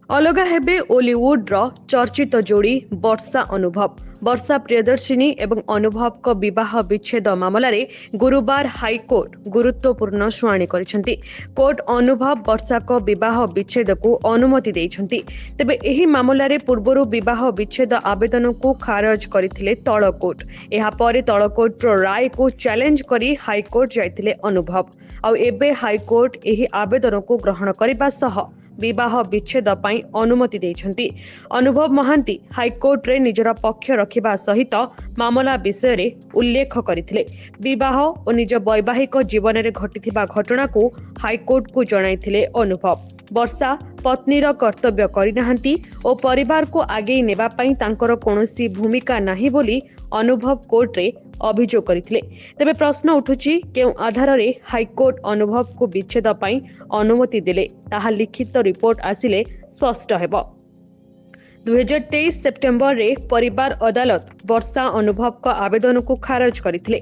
अलगा हेबे ओलीवुड्र चर्चित जोड़ी वर्षा अनुभव। वर्षा प्रियदर्शिनी एवं अनुभव को विवाह विच्छेद मामलें गुरुवार हाईकोर्ट गुरुत्वपूर्ण शुणाणी करिसेंती। कोर्ट अनुभव वर्षा को विवाह विच्छेद को अनुमति देइछंती। तेबे एही मामलें पूर्वर विवाह विच्छेद आवेदन को खारज करथिले तळ कोर्ट। एहा परे तळ कोर्टर राय को चैलेंज करी हाईकोर्ट जाइथिले अनुभव। आउ एबे हाईकोर्ट एही आवेदन को ग्रहण करबा सह विवाह विच्छेद पाई अनुमति देइछंती। अनुभव महांती हाईकोर्ट रे निजर पक्ष रखिबा सहित मामला विषय रे उल्लेख करथिले। विवाह और निज वैवाहिक जीवन रे घटिथिबा घटना को हाईकोर्ट को जणाइथिले अनुभव। वर्षा पत्नीर कर्तव्य करिनाहांती और परिवार को आगे नेबा पाई तांकर कोनोसी भूमिका नाही बोली अनुभव कोर्ट रे अभियोग करथिले। तेबे प्रश्न उठुची केउ आधार रे हाईकोर्ट अनुभव को विच्छेद पाई अनुमति देले ताहा लिखित रिपोर्ट आसिले स्पष्ट हेबो। 2023 सेप्टेम्बर रे परिवार अदालत वर्षा अनुभव को आवेदन को खारज करथिले।